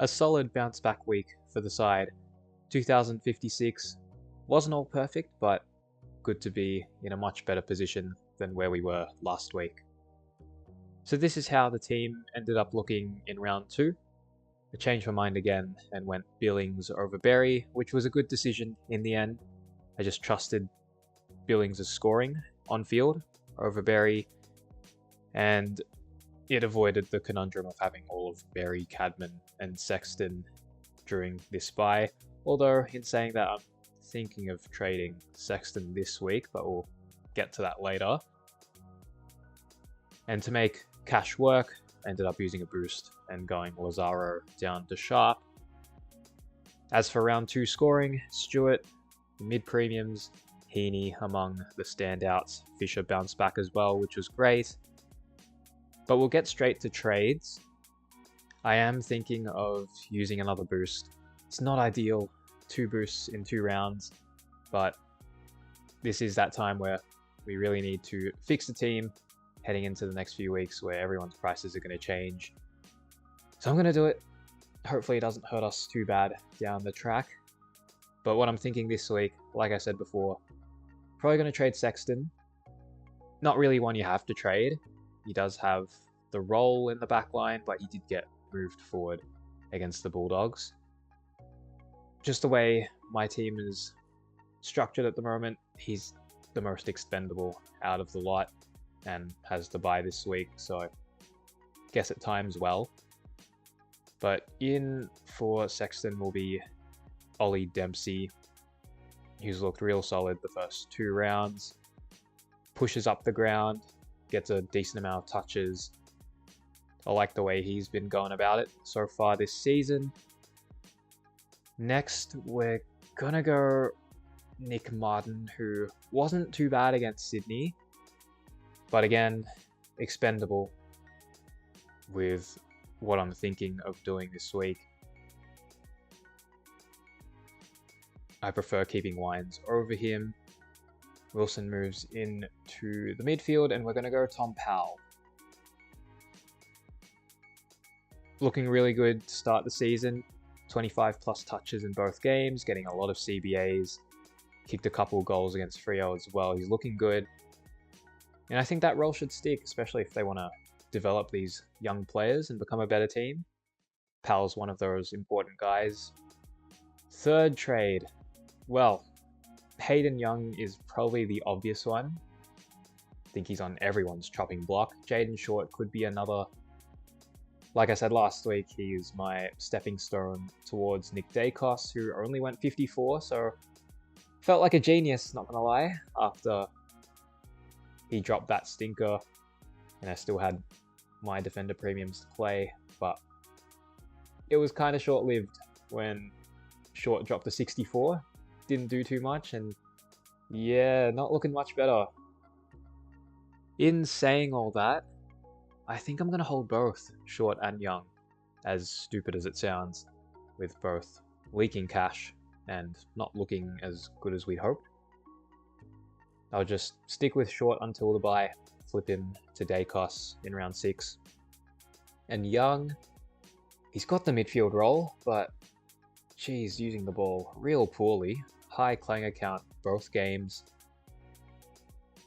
A solid bounce back week for the side. 2056 wasn't all perfect, but good to be in a much better position than where we were last week. So this is how the team ended up looking in round 2. I changed my mind again and went Billings over Berry, which was a good decision in the end. I just trusted Billings' scoring on field over Berry, and it avoided the conundrum of having all of Berry, Cadman, and Sexton during this bye. Although, in saying that, I'm thinking of trading Sexton this week, but we'll get to that later. And to make cash work, I ended up using a boost and going Lazaro down to Sharp. As for round 2 scoring, Stewart, mid-premiums, Heaney among the standouts. Fisher bounced back as well, which was great. But we'll get straight to trades. I am thinking of using another boost. It's not ideal, 2 boosts in 2 rounds, but this is that time where we really need to fix the team heading into the next few weeks where everyone's prices are going to change. So I'm going to do it. Hopefully it doesn't hurt us too bad down the track. But what I'm thinking this week, like I said before, probably going to trade Sexton. Not really one you have to trade. He does have the role in the back line, but he did get moved forward against the Bulldogs. Just the way my team is structured at the moment, he's the most expendable out of the lot and has to buy this week, so I guess it times well. But in for Sexton will be Ollie Dempsey, who's looked real solid the first 2 rounds. Pushes up the ground, gets a decent amount of touches. I like the way he's been going about it so far this season. Next, we're gonna go Nick Martin, who wasn't too bad against Sydney, but again, expendable with what I'm thinking of doing this week. I prefer keeping Wines over him. Wilson moves into the midfield, and we're going to go Tom Powell. Looking really good to start the season. 25 plus touches in both games, getting a lot of CBAs. Kicked a couple goals against Freo as well. He's looking good. And I think that role should stick, especially if they want to develop these young players and become a better team. Powell's one of those important guys. Third trade. Well, Hayden Young is probably the obvious one. I think he's on everyone's chopping block. Jaden Short could be another. Like I said last week, he's my stepping stone towards Nick Dacos, who only went 54, so felt like a genius, not gonna lie, after he dropped that stinker, and I still had my defender premiums to play, but it was kind of short-lived when Short dropped to 64. Didn't do too much, and yeah, not looking much better. In saying all that, I think I'm going to hold both Short and Young, as stupid as it sounds, with both leaking cash and not looking as good as we'd hoped. I'll just stick with Short until the bye, flip him to Dacos in round 6. And Young, he's got the midfield role, but geez, using the ball real poorly. High clanger count both games.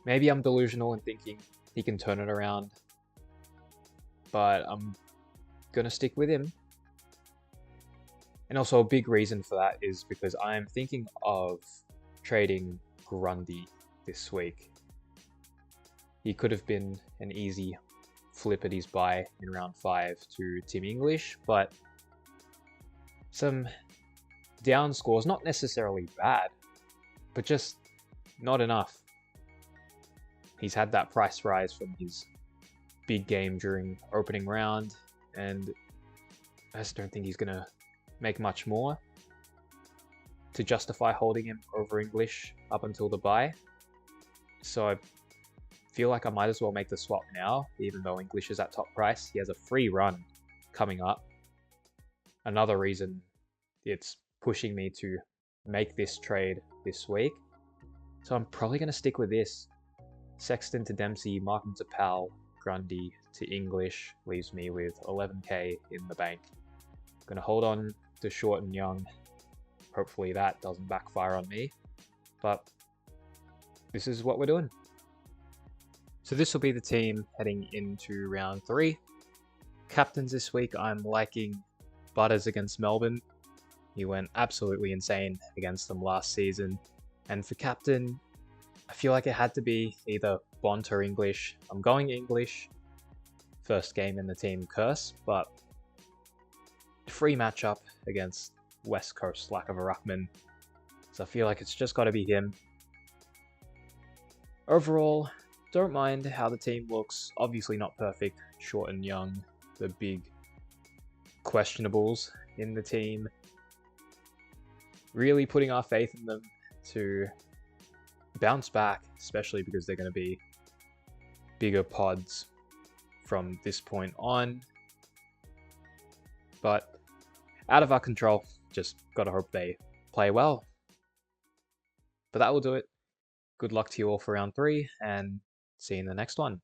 Maybe I'm delusional in thinking he can turn it around, but I'm gonna stick with him. And also a big reason for that is because I'm thinking of trading Grundy this week. He could have been an easy flip at his bye in round 5 to Tim English, but some down scores, not necessarily bad, but just not enough. He's had that price rise from his big game during opening round, and I just don't think he's going to make much more to justify holding him over English up until the bye. So I feel like I might as well make the swap now, even though English is at top price. He has a free run coming up. Another reason it's pushing me to make this trade this week. So I'm probably going to stick with this. Sexton to Dempsey, Martin to Powell, Grundy to English leaves me with 11k in the bank. Going to hold on to Short and Young. Hopefully that doesn't backfire on me. But this is what we're doing. So this will be the team heading into round 3. Captains this week, I'm liking Butters against Melbourne. He went absolutely insane against them last season. And for captain, I feel like it had to be either Bont or English. I'm going English. First game in the team curse, but free matchup against West Coast lack of a ruckman. So I feel like it's just got to be him. Overall, don't mind how the team looks. Obviously not perfect. Short and Young, the big questionables in the team. Really putting our faith in them to bounce back, especially because they're going to be bigger pods from this point on. But out of our control, just gotta hope they play well. But that will do it. Good luck to you all for round 3, and see you in the next one.